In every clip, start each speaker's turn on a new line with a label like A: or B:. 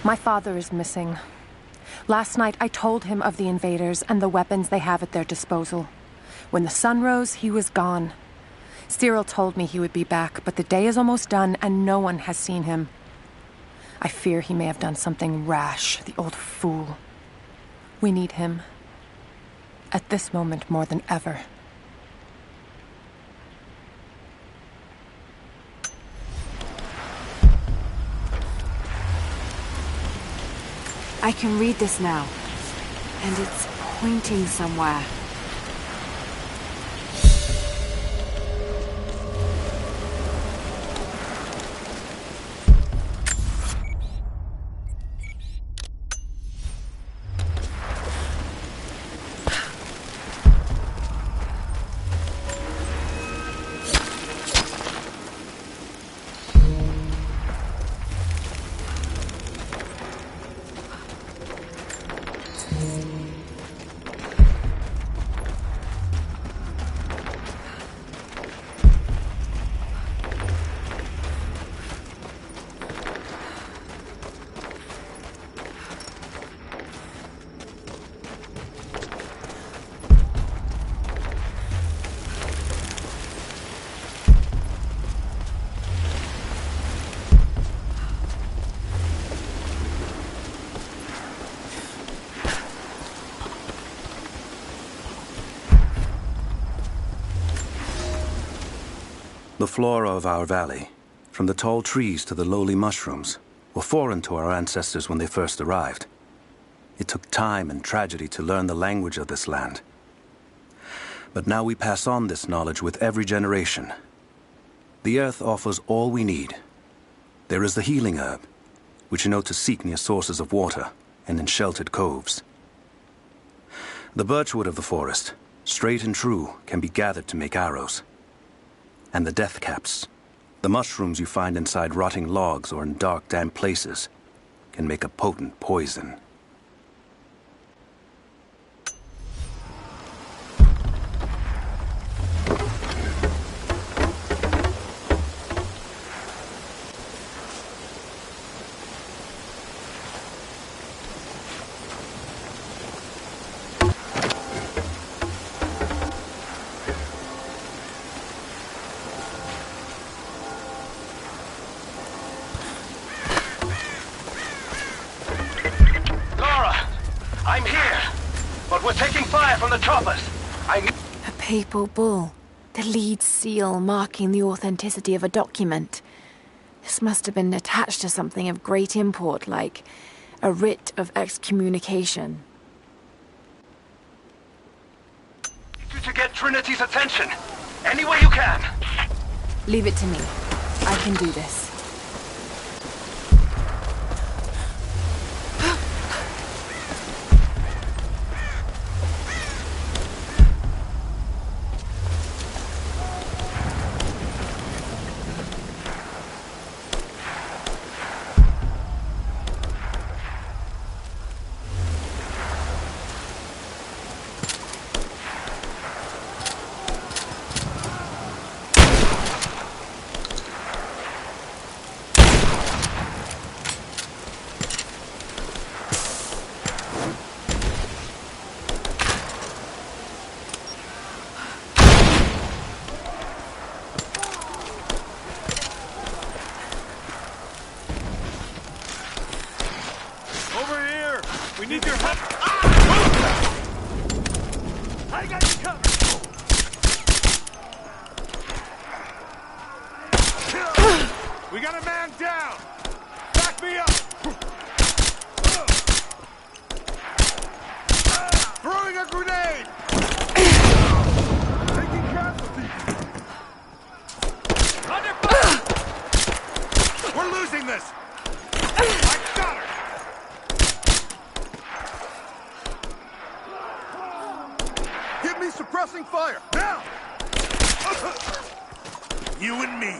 A: My father is missing. Last night, I told him of the invaders and the weapons they have at their disposal. When the sun rose, he was gone. Cyril told me he would be back, but the day is almost done and no one has seen him. I fear he may have done something rash, the old fool. We need him. At this moment more than ever.
B: I can read this now, and it's pointing somewhere.
C: The flora of our valley, from the tall trees to the lowly mushrooms, were foreign to our ancestors when they first arrived. It took time and tragedy to learn the language of this land. But now we pass on this knowledge with every generation. The earth offers all we need. There is the healing herb, which you know to seek near sources of water and in sheltered coves. The birchwood of the forest, straight and true, can be gathered to make arrows. And the death caps, the mushrooms you find inside rotting logs or in dark, damp places, can make a potent poison.
D: I'm here, but we're taking fire from the choppers.
B: A papal bull. The lead seal marking the authenticity of a document. This must have been attached to something of great import, like a writ of excommunication.
D: Need you to get Trinity's attention. Any way you can.
B: Leave it to me. I can do this.
E: We need your help! I got you covered! We got a man down! Back me up! Throwing a grenade! Taking casualties! Under fire! We're losing this! I got her! Give me suppressing fire, now! You and me.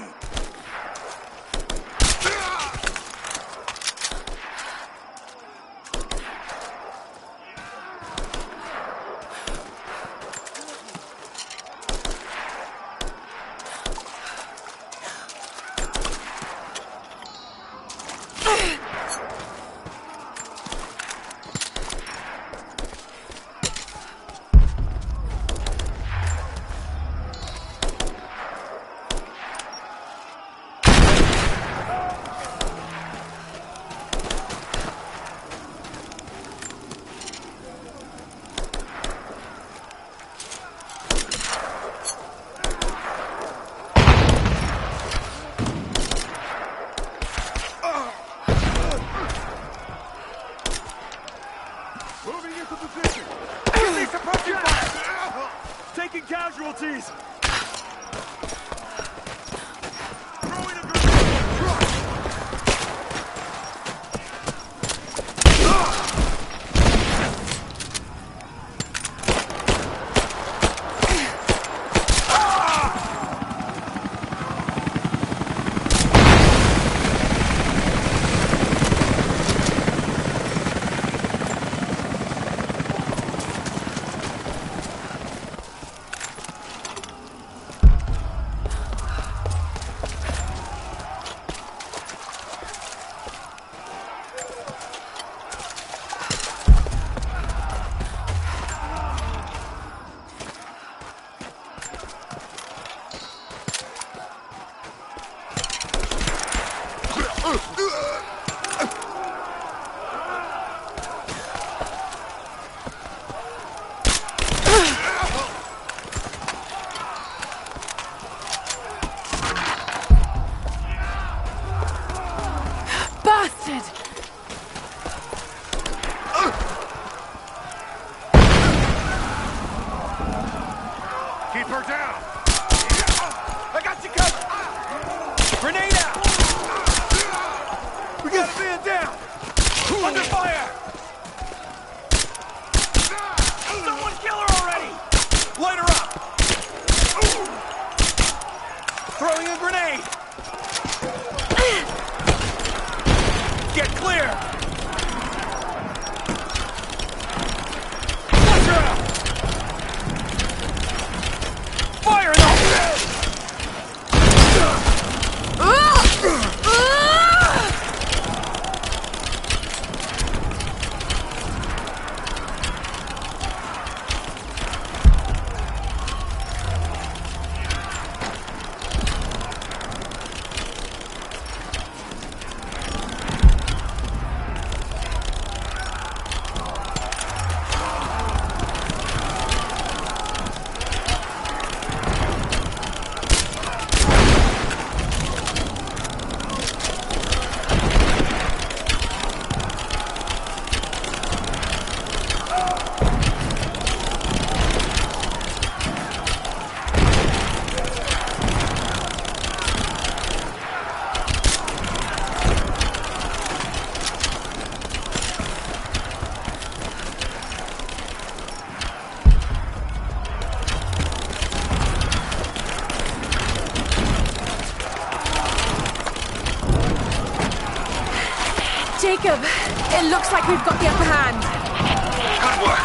A: Jacob, it looks like we've got the upper hand.
D: Good work.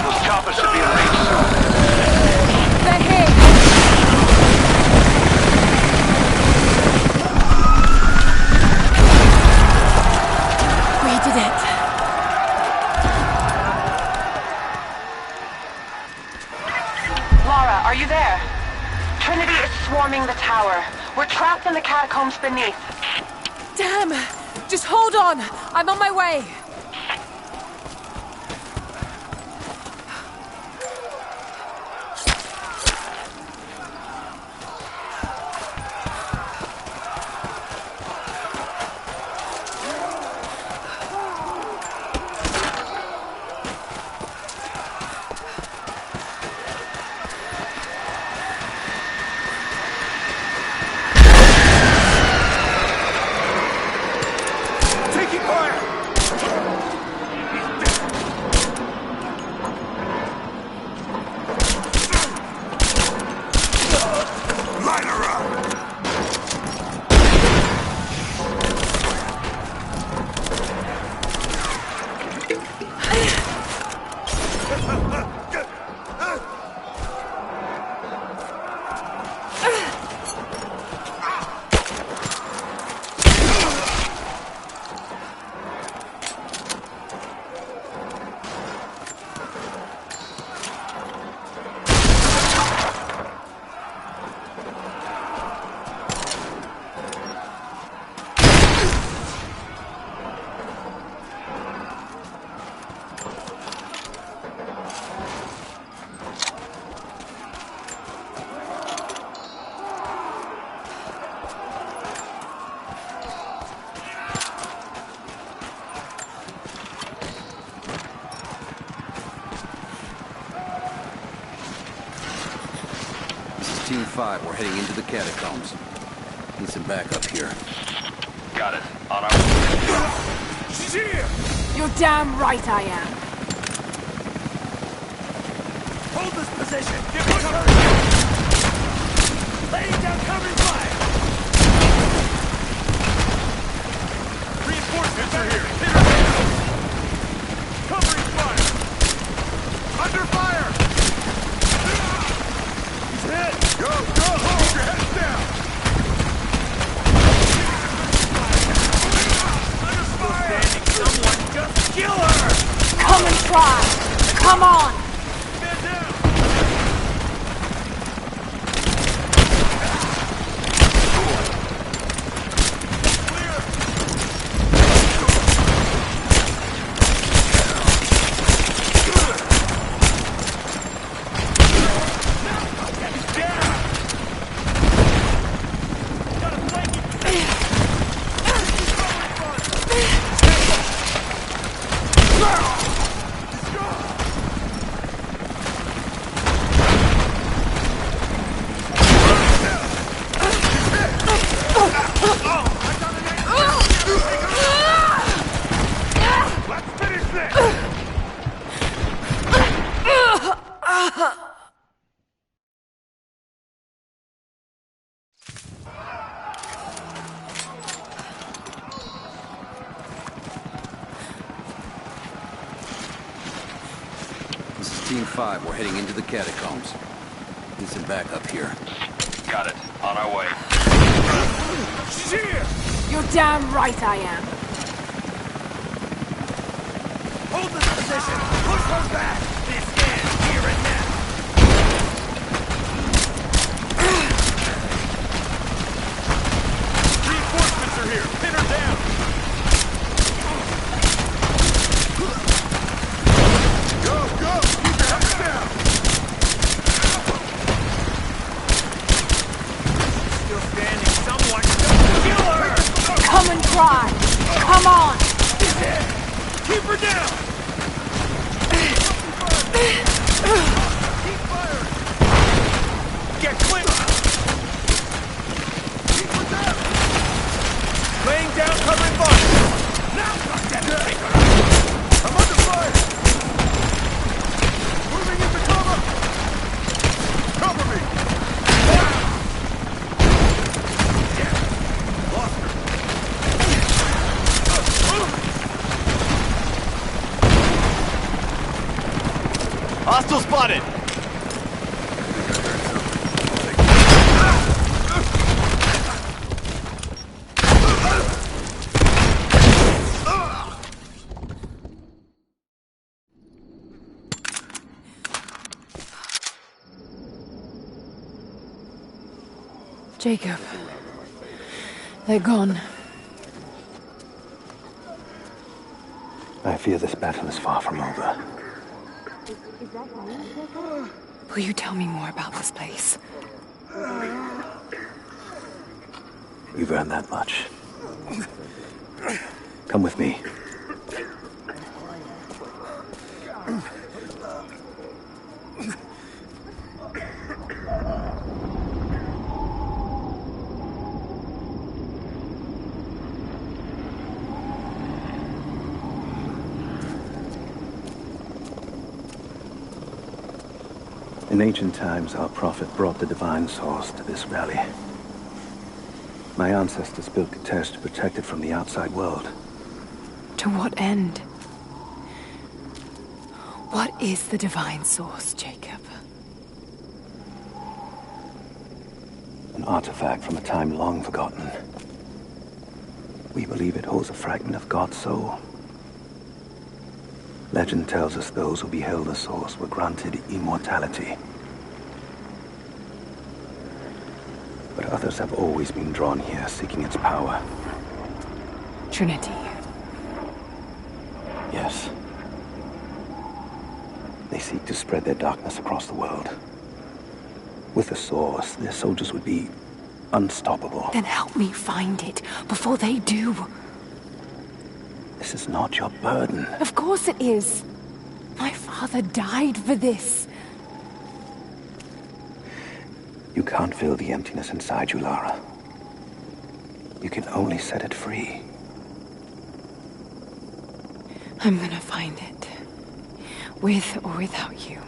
D: Those choppers should be in range soon.
A: They're here. We did it.
F: Laura, are you there? Trinity is swarming the tower. We're trapped in the catacombs beneath.
A: Damn! Just hold on. I'm on my way.
E: Taking fire! Line her up!
C: Team 5, we're heading into the catacombs. Need some backup here.
D: Got it. On our way.
E: Shit!
B: You're damn right I am.
E: Hold this position! Get cover! Laying down covering fire! Reinforcements are here! Hit her down! Covering fire! Under fire! He's hit! Go! Go! Hold your heads down! Under fire! Someone just kill her!
B: Come and try. Come on.
E: Man down!
C: This is Team 5, we're heading into the catacombs. Need some backup here.
D: Got it. On our way.
E: Shit!
B: You're damn right I am.
E: Hold this position! Push her back! This ends here and now! Reinforcements are here! Pin her down! Go! Go! Keep your heads down! Still standing. Someone just kill her!
B: Come and try. Come on.
E: She's dead! Keep her down! Keep firing! Get clear! Keep her down! Laying down covering fire! Now! I'm under fire! Moving into cover! Cover me! Yeah. Lost her! Hostile spotted!
B: Jacob. They're gone.
C: I fear this battle is far from over.
B: Will you tell me more about this place?
C: You've earned that much. Come with me. In ancient times, our prophet brought the divine source to this valley. My ancestors built Katesh to protect it from the outside world.
B: To what end? What is the divine source, Jacob?
C: An artifact from a time long forgotten. We believe it holds a fragment of God's soul. Legend tells us those who beheld the source were granted immortality. But others have always been drawn here, seeking its power.
B: Trinity.
C: Yes. They seek to spread their darkness across the world. With the source, their soldiers would be unstoppable.
B: Then help me find it before they do.
C: This is not your burden.
B: Of course it is. My father died for this.
C: You can't fill the emptiness inside you, Lara. You can only set it free.
B: I'm gonna find it. With or without you.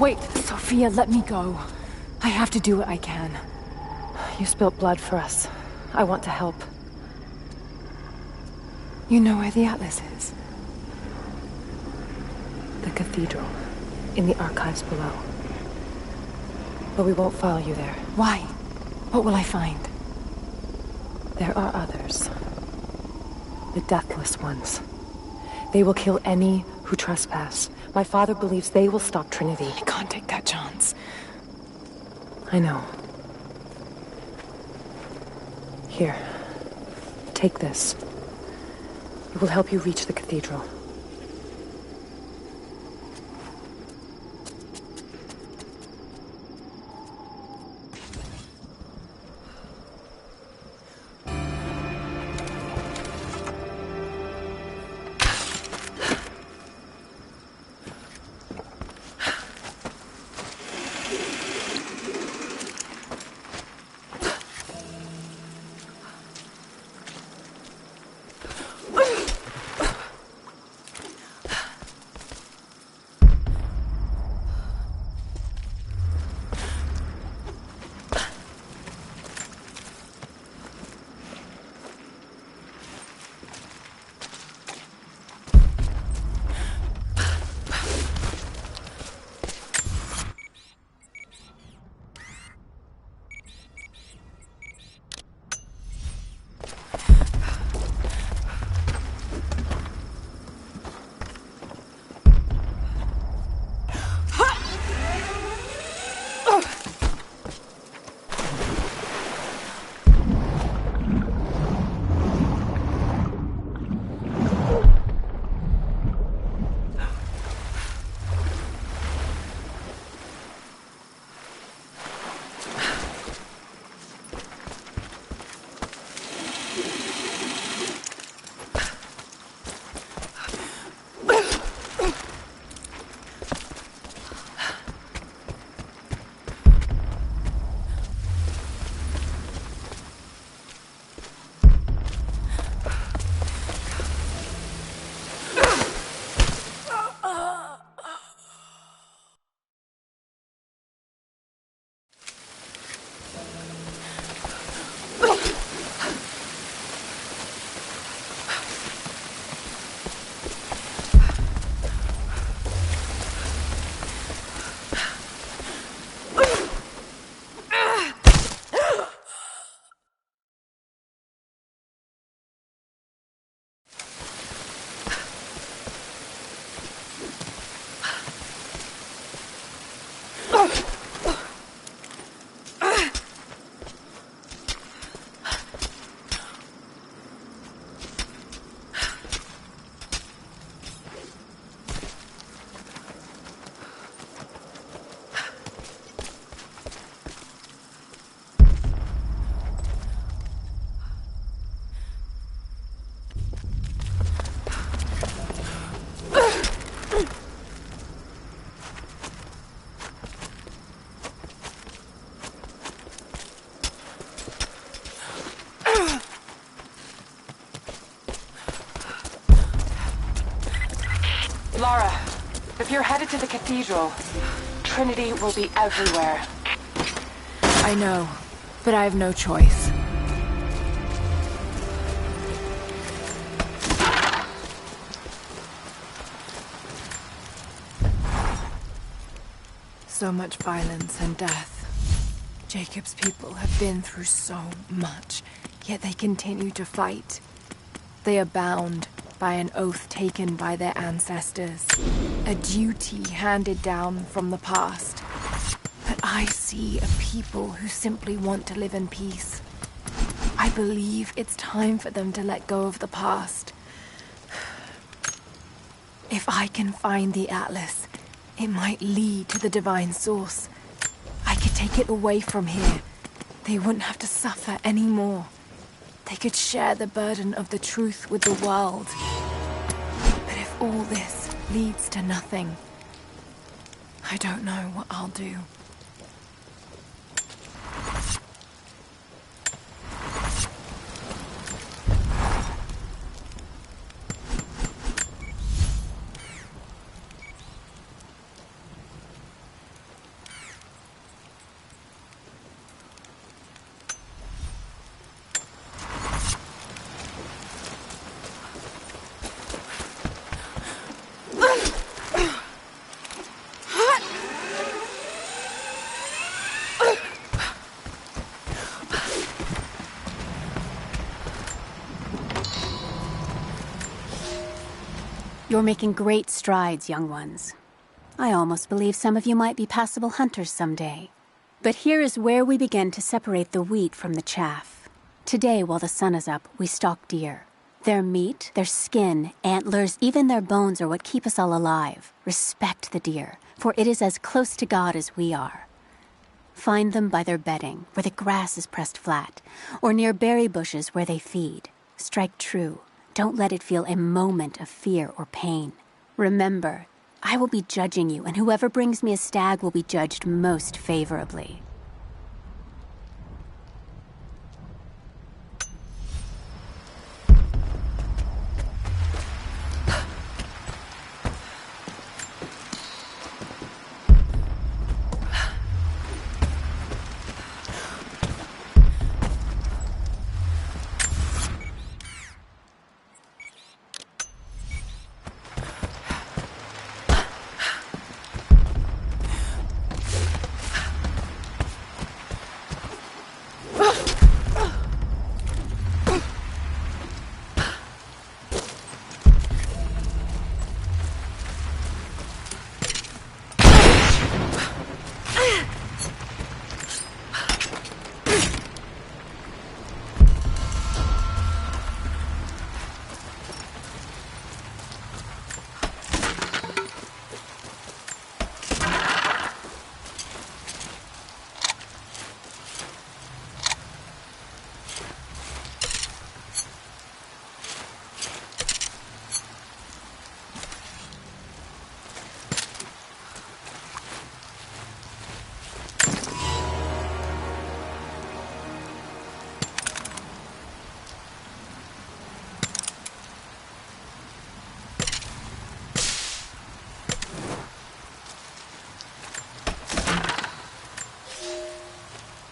B: Wait, Sophia, let me go. I have to do what I can.
A: You spilt blood for us. I want to help.
B: You know where the Atlas is?
A: The cathedral. In the archives below. But we won't follow you there.
B: Why? What will I find?
A: There are others. The Deathless Ones. They will kill any who trespass. My father believes they will stop Trinity.
B: I can't take that chance.
A: I know. Here. Take this. It will help you reach the cathedral.
F: Lara, if you're headed to the cathedral, Trinity will be everywhere.
B: I know, but I have no choice. So much violence and death. Jacob's people have been through so much, yet they continue to fight. They are bound by an oath taken by their ancestors, a duty handed down from the past. But I see a people who simply want to live in peace. I believe it's time for them to let go of the past. If I can find the Atlas, it might lead to the divine source. I could take it away from here. They wouldn't have to suffer anymore. They could share the burden of the truth with the world. But if all this leads to nothing, I don't know what I'll do.
G: You're making great strides, young ones. I almost believe some of you might be passable hunters someday. But here is where we begin to separate the wheat from the chaff. Today, while the sun is up, we stalk deer. Their meat, their skin, antlers, even their bones are what keep us all alive. Respect the deer, for it is as close to God as we are. Find them by their bedding, where the grass is pressed flat, or near berry bushes where they feed. Strike true. Don't let it feel a moment of fear or pain. Remember, I will be judging you, and whoever brings me a stag will be judged most favorably.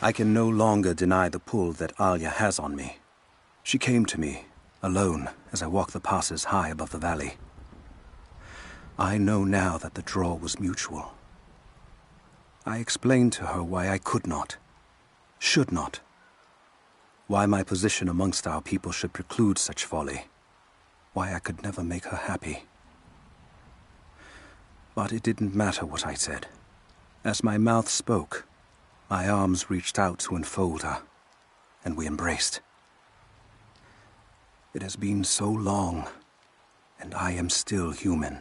C: I can no longer deny the pull that Alia has on me. She came to me, alone, as I walked the passes high above the valley. I know now that the draw was mutual. I explained to her why I could not, should not, why my position amongst our people should preclude such folly, why I could never make her happy. But it didn't matter what I said. As my mouth spoke, my arms reached out to enfold her, and we embraced. It has been so long, and I am still human.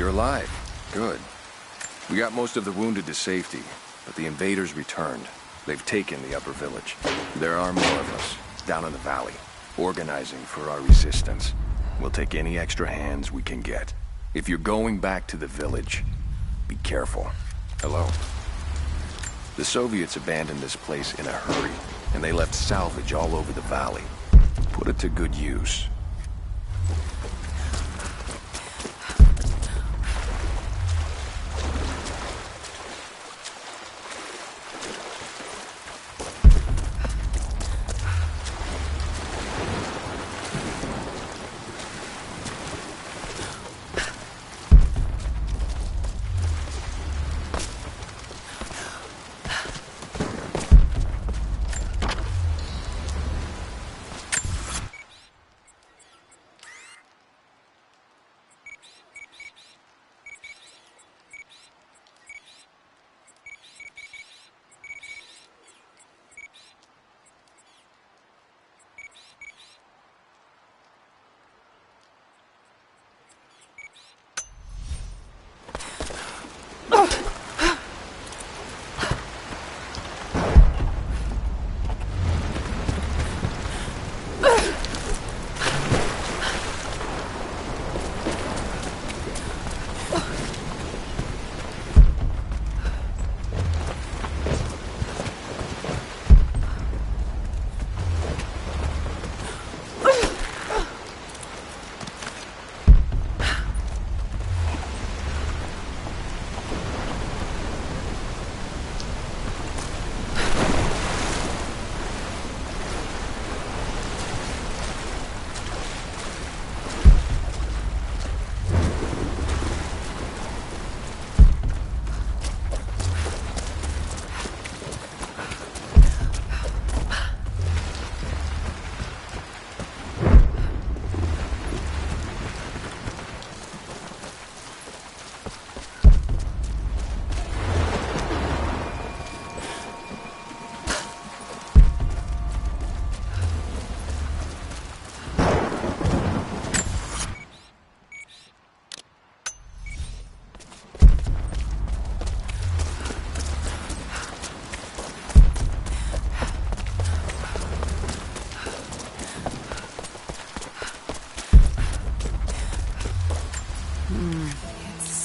H: You're alive. Good. We got most of the wounded to safety, but the invaders returned. They've taken the upper village. There are more of us, down in the valley, organizing for our resistance. We'll take any extra hands we can get. If you're going back to the village, be careful. Hello? The Soviets abandoned this place in a hurry, and they left salvage all over the valley. Put it to good use.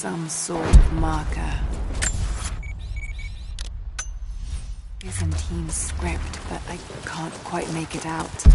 B: Some sort of marker. Byzantine script, but I can't quite make it out.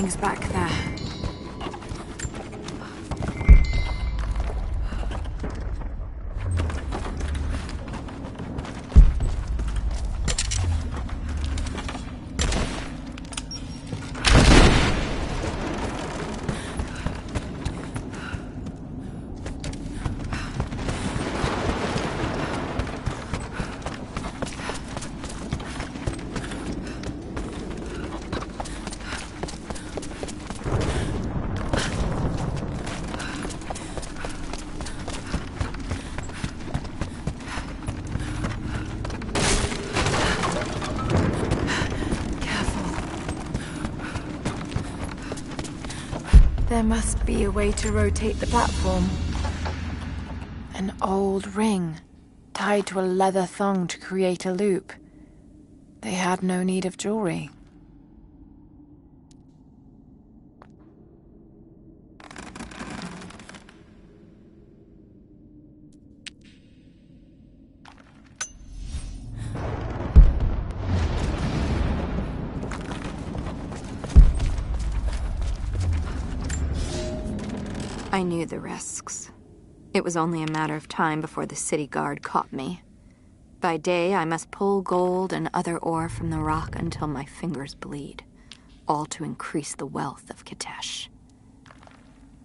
B: Something's back there. There must be a way to rotate the platform. An old ring, tied to a leather thong to create a loop. They had no need of jewelry.
I: I knew the risks. It was only a matter of time before the city guard caught me. By day, I must pull gold and other ore from the rock until my fingers bleed, all to increase the wealth of Kitesh.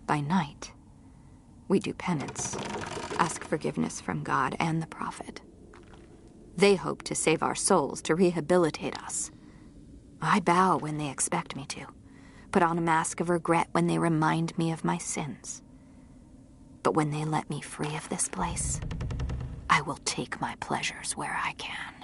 I: By night, we do penance, ask forgiveness from God and the Prophet. They hope to save our souls, to rehabilitate us. I bow when they expect me to, put on a mask of regret when they remind me of my sins. But when they let me free of this place, I will take my pleasures where I can.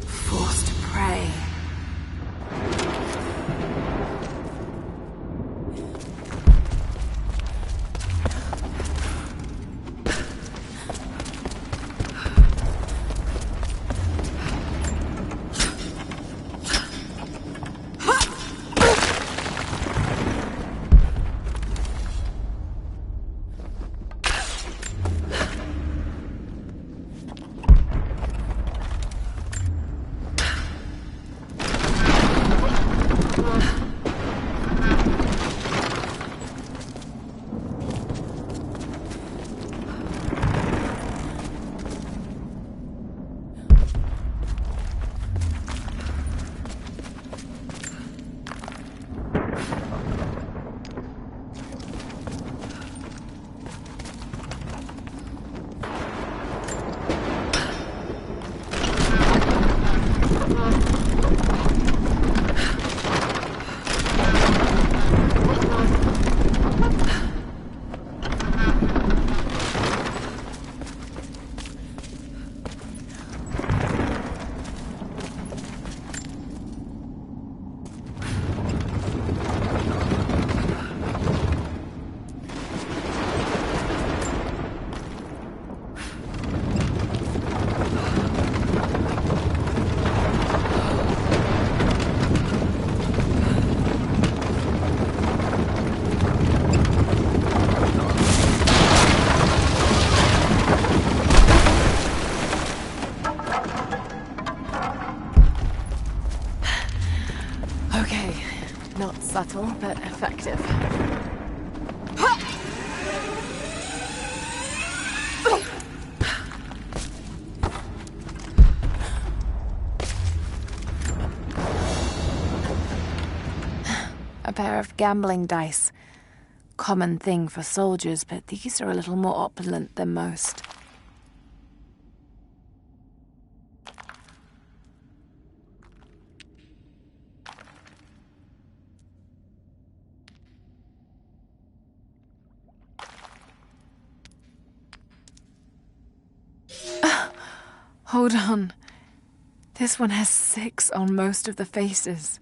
B: Forced prey. Okay, not subtle, but effective. A pair of gambling dice. Common thing for soldiers, but these are a little more opulent than most. Hold on. This one has 6 on most of the faces.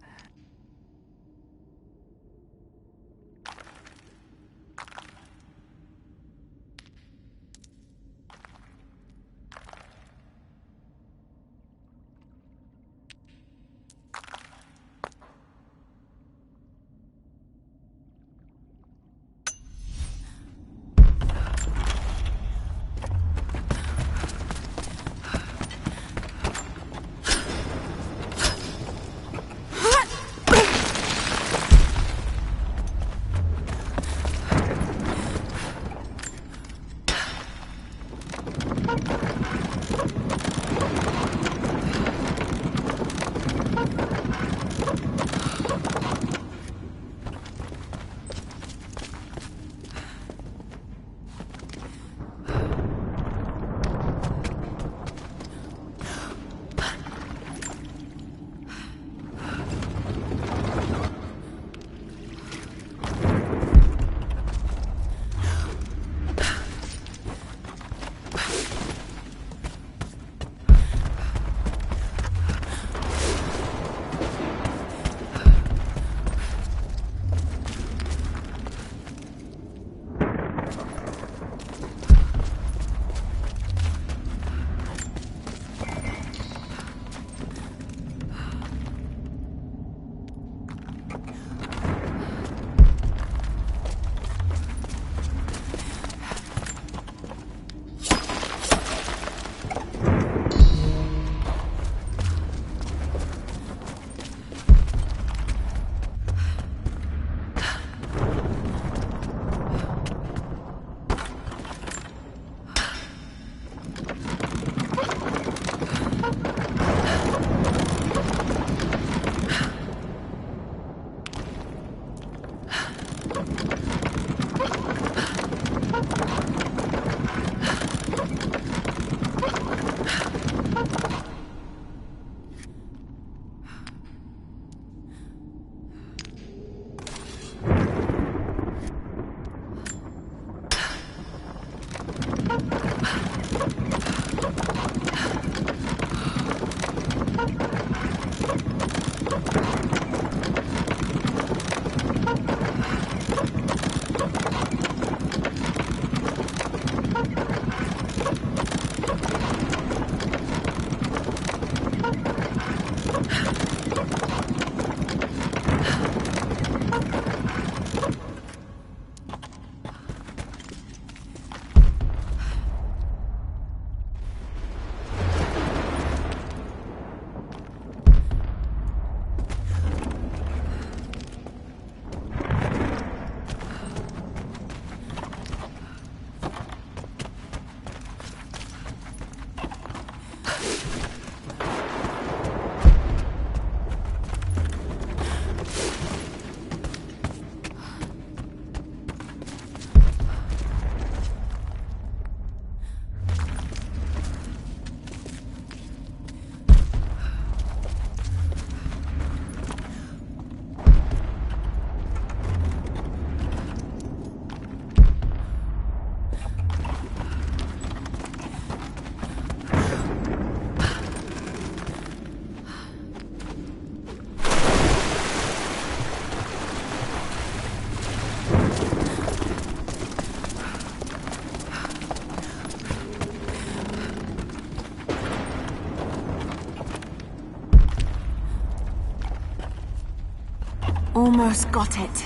B: almost got it.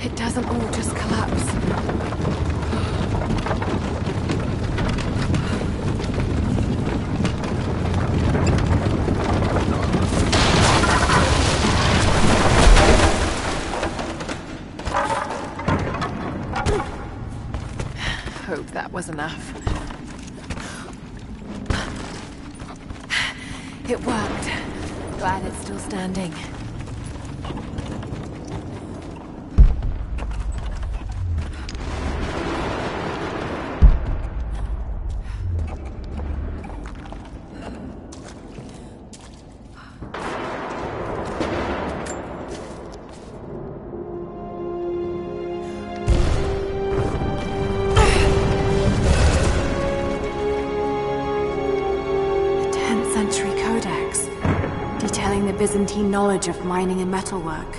B: It doesn't all just collapse.
A: Hope that was enough.
B: It worked. Glad it's still standing. Byzantine knowledge of mining and metalwork.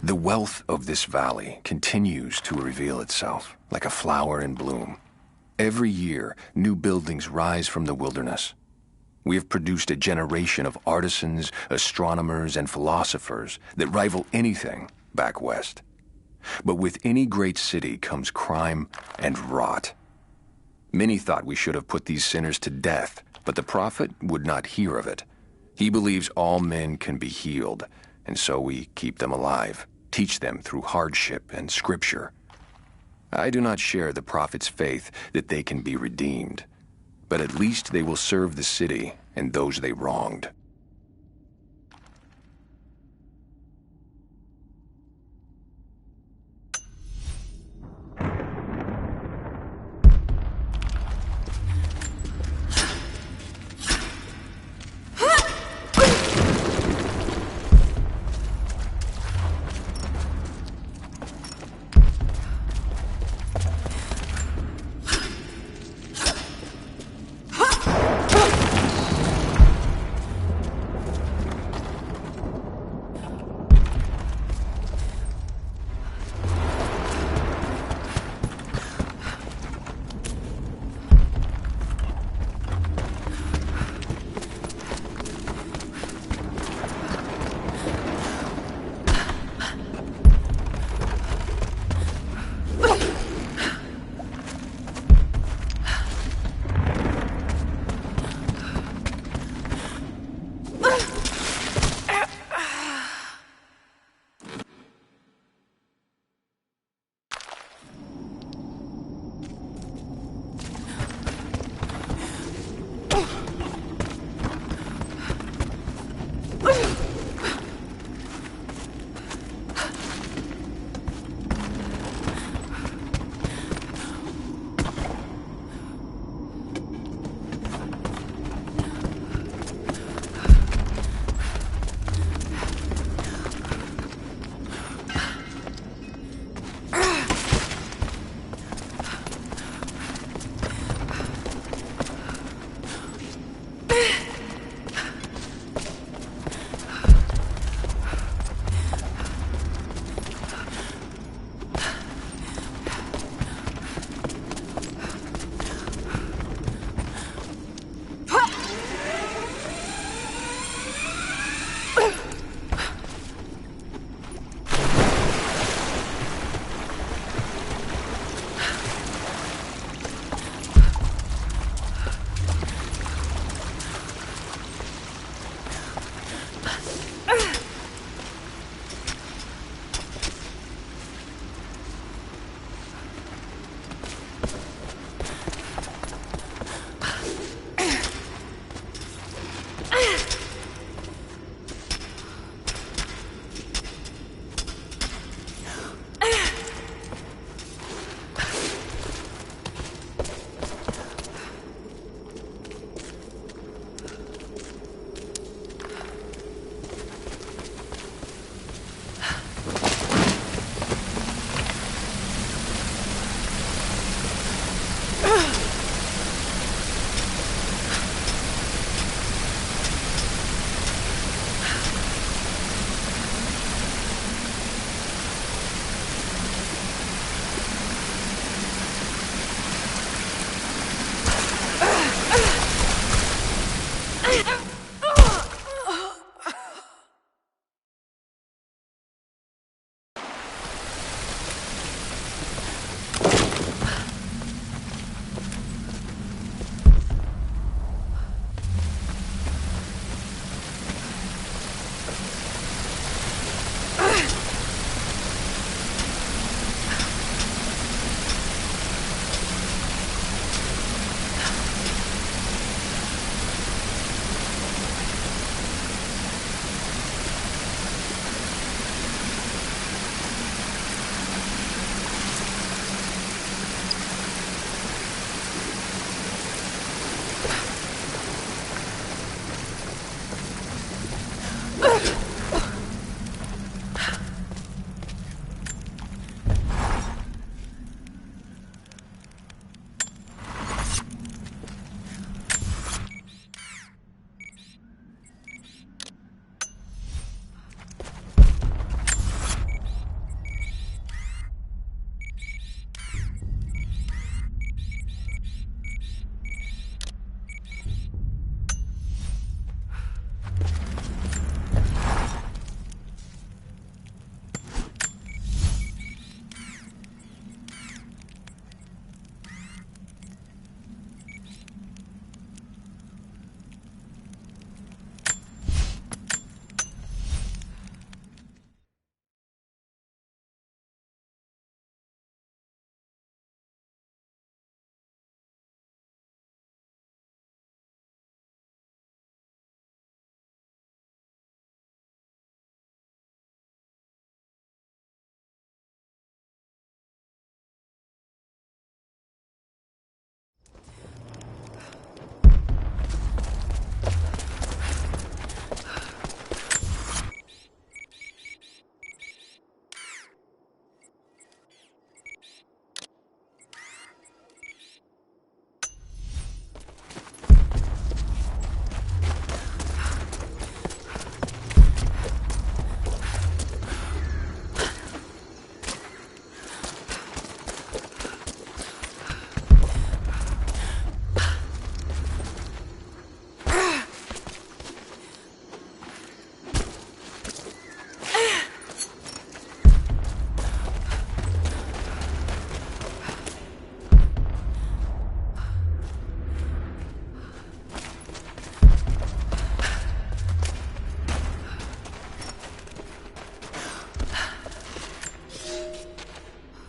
H: The wealth of this valley continues to reveal itself like a flower in bloom. Every year, new buildings rise from the wilderness. We have produced a generation of artisans, astronomers, and philosophers that rival anything back west. But with any great city comes crime and rot. Many thought we should have put these sinners to death, but the prophet would not hear of it. He believes all men can be healed, and so we keep them alive, teach them through hardship and scripture. I do not share the prophet's faith that they can be redeemed, but at least they will serve the city and those they wronged.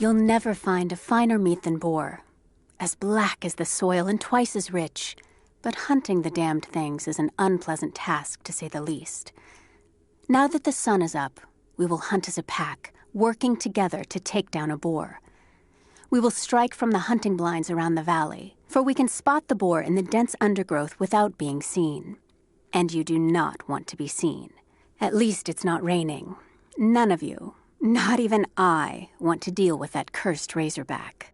G: You'll never find a finer meat than boar. As black as the soil and twice as rich. But hunting the damned things is an unpleasant task, to say the least. Now that the sun is up, we will hunt as a pack, working together to take down a boar. We will strike from the hunting blinds around the valley, for we can spot the boar in the dense undergrowth without being seen. And you do not want to be seen. At least it's not raining. None of you, not even I, want to deal with that cursed razorback.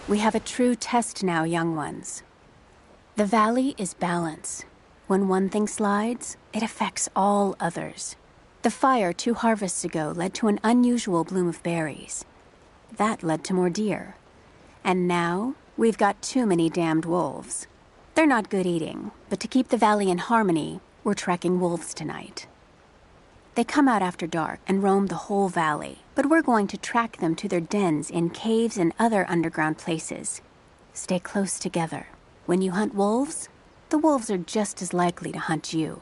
G: We have a true test now, young ones. The valley is balance. When one thing slides, it affects all others. The fire 2 harvests ago led to an unusual bloom of berries. That led to more deer. And now, we've got too many damned wolves. They're not good eating, but to keep the valley in harmony, we're tracking wolves tonight. They come out after dark and roam the whole valley, but we're going to track them to their dens in caves and other underground places. Stay close together. When you hunt wolves, the wolves are just as likely to hunt you.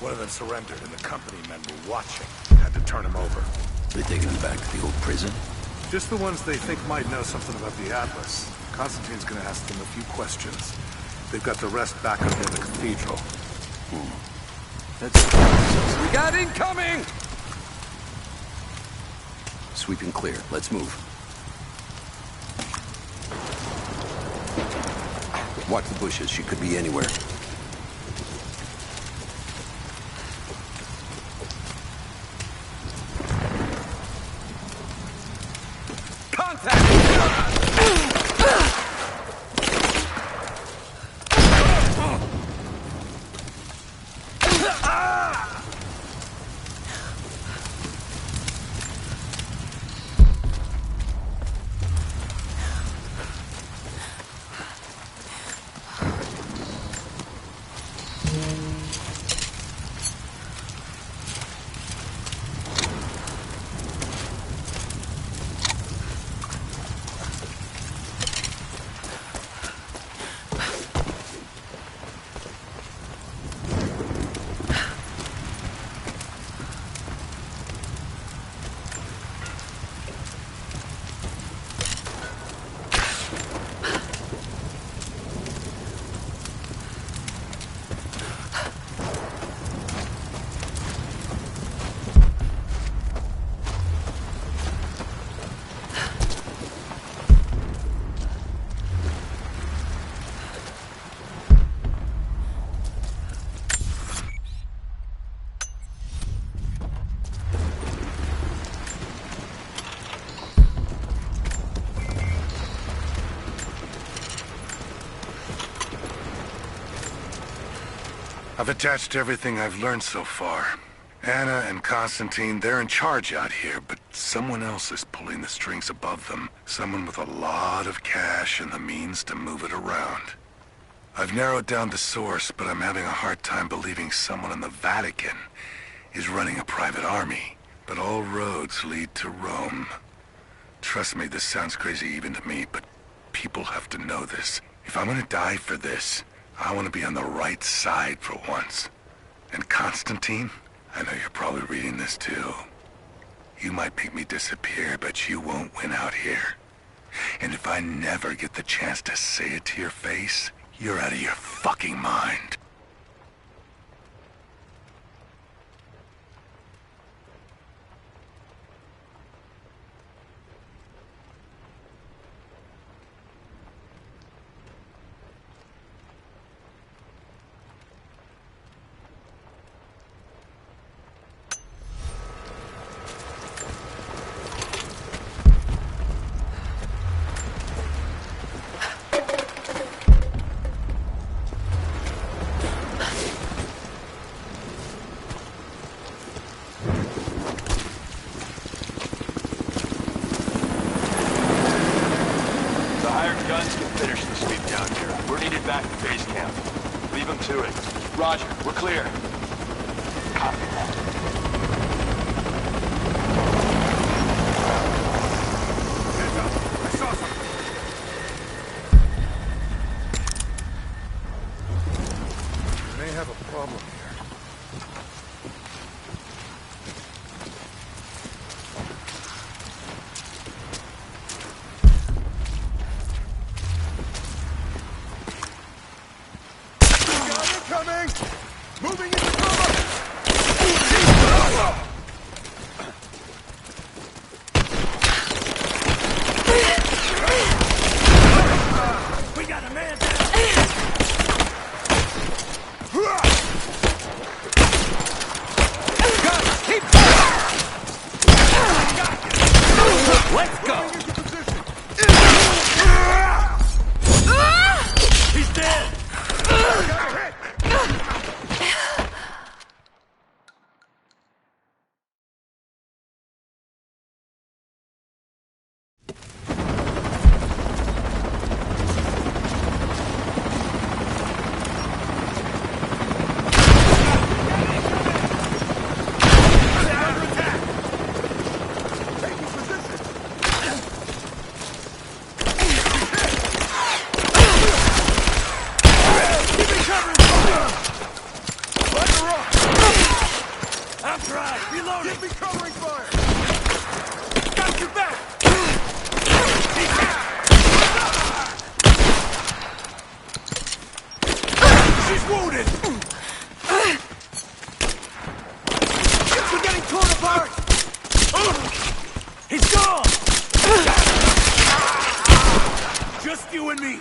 E: One of them surrendered and the company men were watching. Had to turn him over.
C: They taking him back to the old prison?
E: Just the ones they think might know something about the Atlas. Constantine's gonna ask them a few questions. They've got the rest back up near the cathedral.
C: We got incoming! Sweeping clear. Let's move. Watch the bushes. She could be anywhere.
E: I've attached everything I've learned so far. Anna and Constantine, they're in charge out here, but someone else is pulling the strings above them. Someone with a lot of cash and the means to move it around. I've narrowed down the source, but I'm having a hard time believing someone in the Vatican is running a private army. But all roads lead to Rome. Trust me, this sounds crazy even to me, but people have to know this. If I'm gonna die for this, I want to be on the right side for once. And Constantine, I know you're probably reading this too. You might make me disappear, but you won't win out here. And if I never get the chance to say it to your face, you're out of your fucking mind.
D: Back to base camp. Leave them to it. Roger, we're clear. Copy that.
E: Hands up. I saw something. We may have a problem here. Coming! Moving in!
D: I'm trying. Reloading. Give me covering fire. Got your back. She's wounded. We're getting torn apart. He's gone. Just you and me.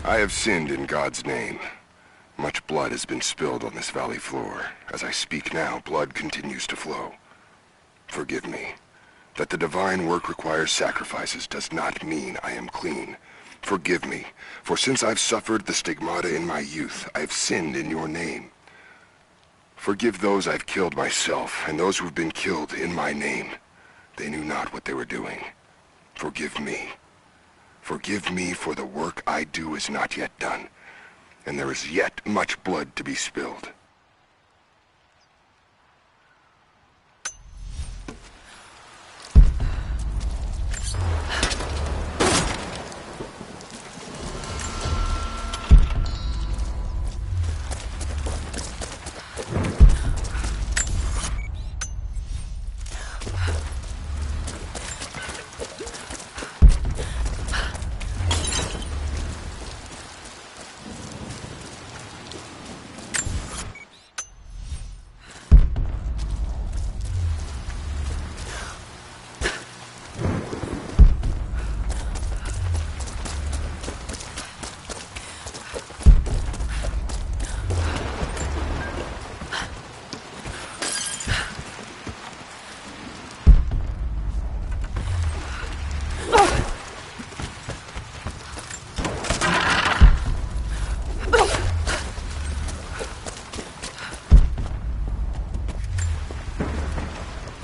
E: I have sinned in God's name. Much blood has been spilled on this valley floor. As I speak now, blood continues to flow. Forgive me. That the divine work requires sacrifices does not mean I am clean. Forgive me, for since I've suffered the stigmata in my youth, I have sinned in your name. Forgive those I've killed myself, and those who have been killed in my name. They knew not what they were doing. Forgive me. Forgive me, for the work I do is not yet done, and there is yet much blood to be spilled.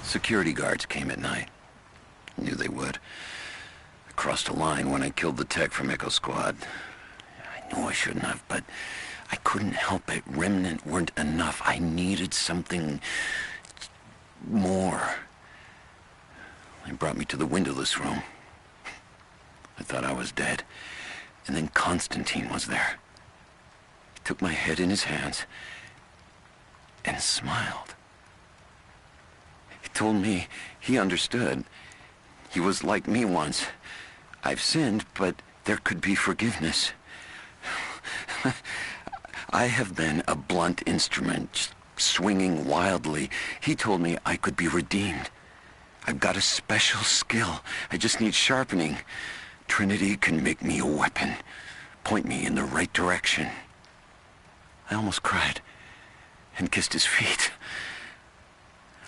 H: Security guards came at night. Knew they would. I crossed a line when I killed the tech from Echo Squad. I knew I shouldn't have, but I couldn't help it. Remnant weren't enough. I needed something more. They brought me to the windowless room. I thought I was dead. And then Constantine was there. He took my head in his hands and smiled. He told me he understood. He was like me once. I've sinned, but there could be forgiveness. I have been a blunt instrument, swinging wildly. He told me I could be redeemed. I've got a special skill. I just need sharpening. Trinity can make me a weapon, point me in the right direction. I almost cried and kissed his feet.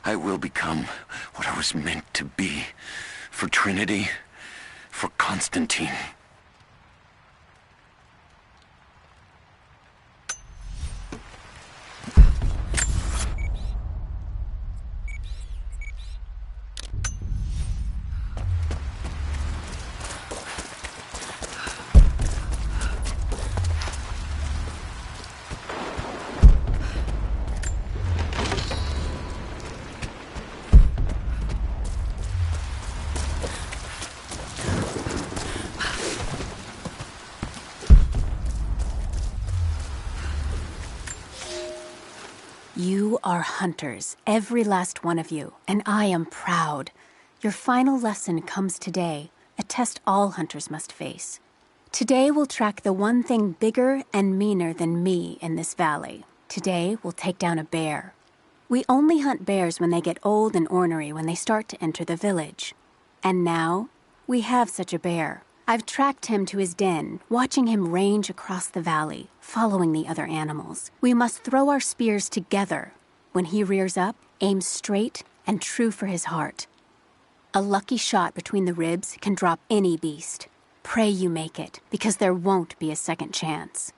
H: I will become what I was meant to be. For Trinity, for Constantine.
G: You are hunters, every last one of you, and I am proud. Your final lesson comes today, a test all hunters must face. Today we'll track the one thing bigger and meaner than me in this valley. Today we'll take down a bear. We only hunt bears when they get old and ornery when they start to enter the village. And now, we have such a bear. I've tracked him to his den, watching him range across the valley, following the other animals. We must throw our spears together. When he rears up, aim straight and true for his heart. A lucky shot between the ribs can drop any beast. Pray you make it, because there won't be a second chance.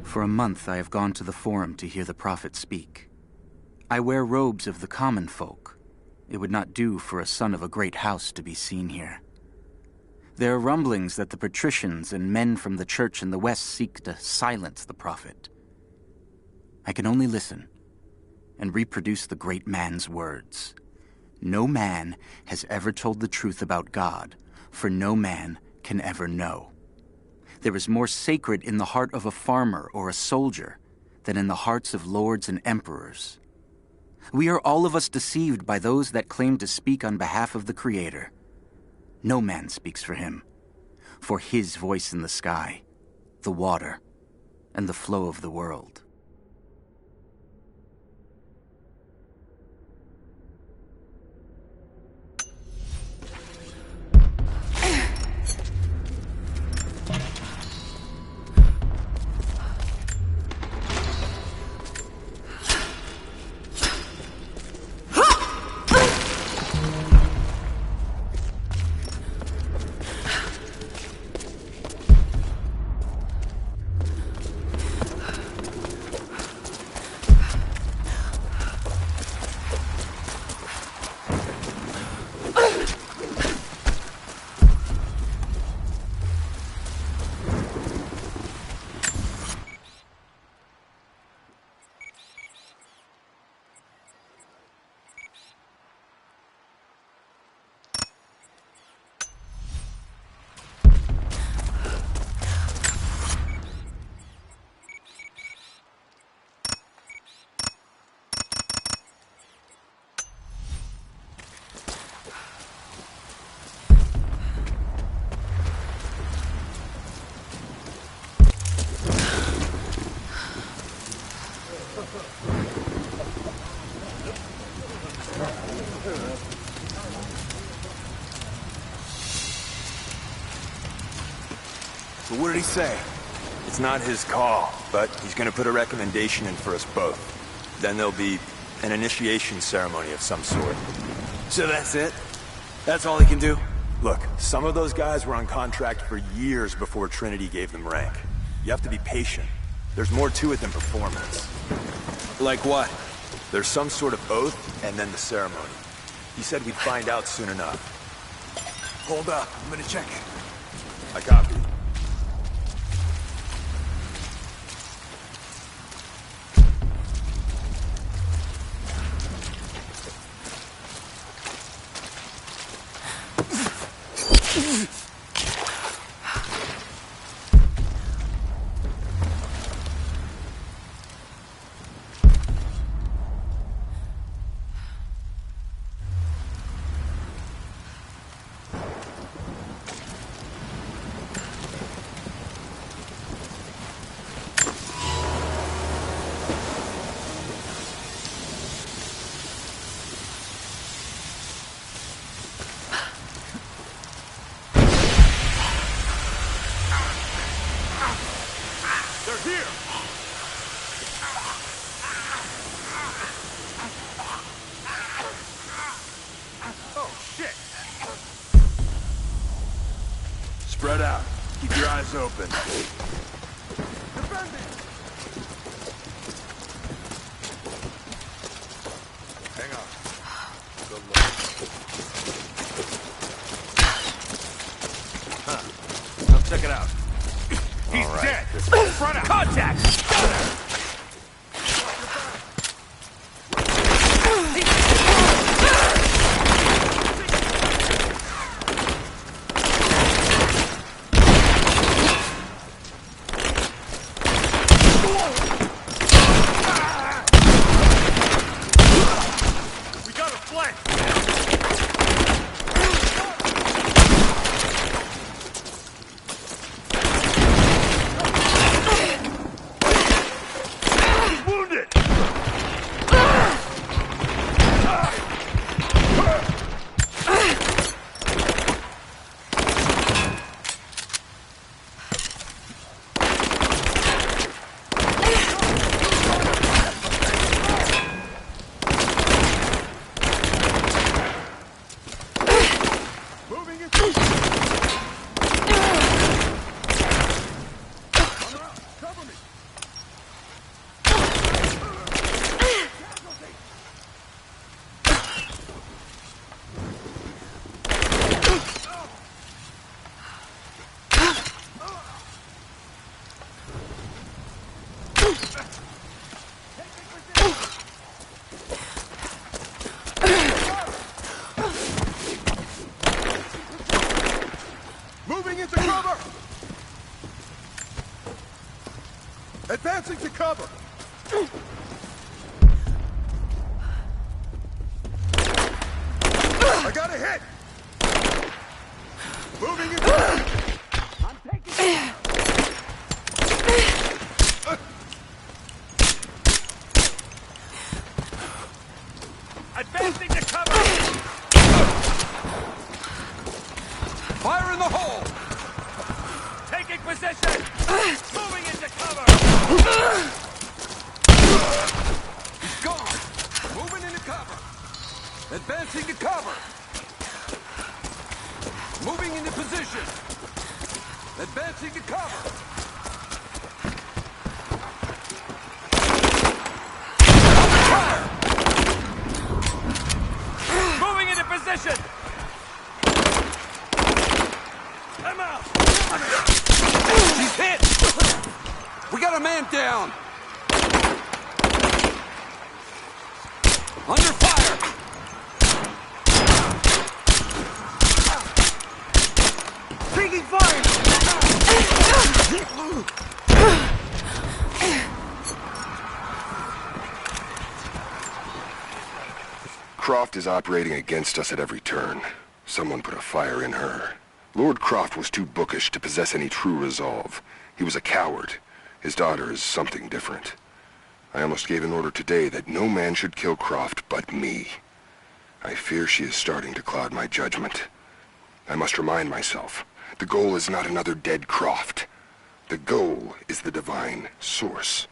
J: For a month I have gone to the Forum to hear the prophet speak. I wear robes of the common folk. It would not do for a son of a great house to be seen here. There are rumblings that the patricians and men from the church in the west seek to silence the prophet. I can only listen and reproduce the great man's words. No man has ever told the truth about God, for no man can ever know. There is more sacred in the heart of a farmer or a soldier than in the hearts of lords and emperors. We are all of us deceived by those that claim to speak on behalf of the Creator. No man speaks for him, for his voice in the sky, the water, and the flow of the world.
D: So what did he say? It's not his call, but he's gonna put a recommendation in for us both. Then there'll be an initiation ceremony of some sort. So that's it? That's all he can do? Look, some of those guys were on contract for years before Trinity gave them rank. You have to be patient. There's more to it than performance.
H: Like what?
D: There's some sort of oath, and then the ceremony. He said we'd find out soon enough.
H: Hold up, I'm gonna check it.
D: I copy. Spread out. Keep your eyes open. Hang on. Good luck.
K: Moving into cover! Advancing to cover! I got a hit! Moving into... I'm taking... Advancing to cover! Fire in the hole! Taking position! Moving into cover! He's gone! Moving into cover! Advancing to cover! Moving into position! Advancing to cover! Fire! Moving into position! I'm out! He's hit! We got a man down! Under fire! Taking fire!
E: Croft is operating against us at every turn. Someone put a fire in her. Lord Croft was too bookish to possess any true resolve. He was a coward. His daughter is something different. I almost gave an order today that no man should kill Croft but me. I fear she is starting to cloud my judgment. I must remind myself, the goal is not another dead Croft. The goal is the divine source.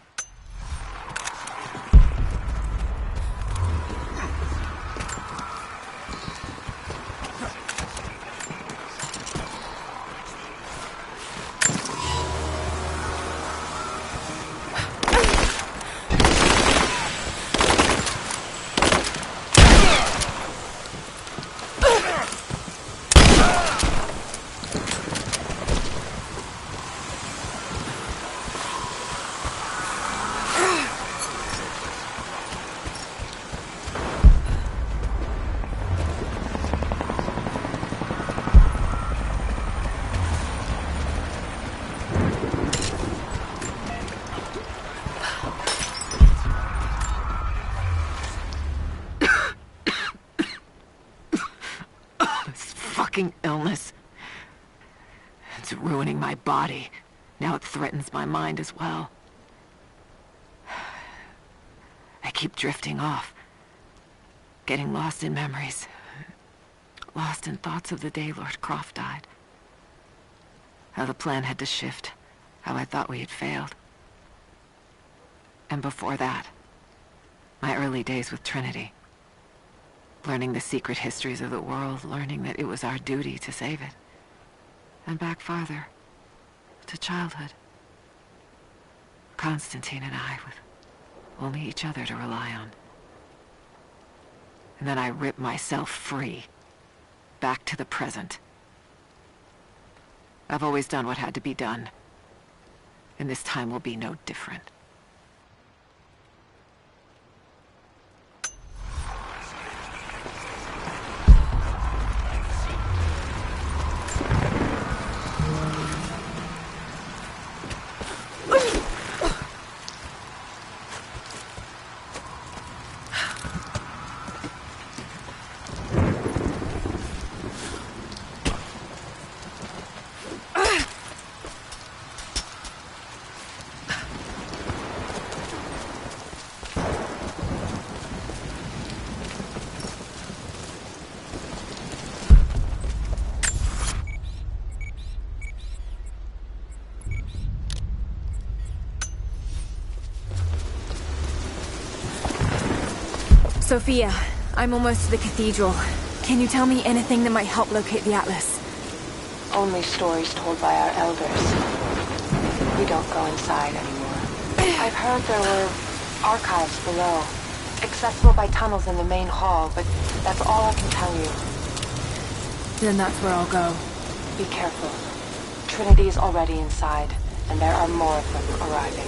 B: Illness. It's ruining my body. Now it threatens my mind as well. I keep drifting off. Getting lost in memories. Lost in thoughts of the day Lord Croft died. How the plan had to shift. How I thought we had failed. And before that, my early days with Trinity. Learning the secret histories of the world, learning that it was our duty to save it. And back farther, to childhood. Constantine and I, with only each other to rely on. And then I ripped myself free, back to the present. I've always done what had to be done, and this time will be no different. Sophia, I'm almost to the cathedral. Can you tell me anything that might help locate the Atlas?
F: Only stories told by our elders. We don't go inside anymore. I've heard there were archives below, accessible by tunnels in the main hall, but that's all I can tell you.
B: Then that's where I'll go.
F: Be careful. Trinity is already inside, and there are more of them arriving.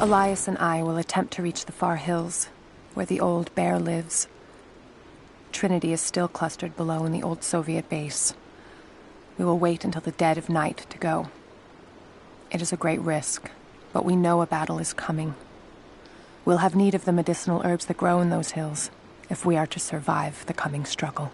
A: Elias and I will attempt to reach the far hills, where the old bear lives. Trinity is still clustered below in the old Soviet base. We will wait until the dead of night to go. It is a great risk, but we know a battle is coming. We'll have need of the medicinal herbs that grow in those hills, if we are to survive the coming struggle.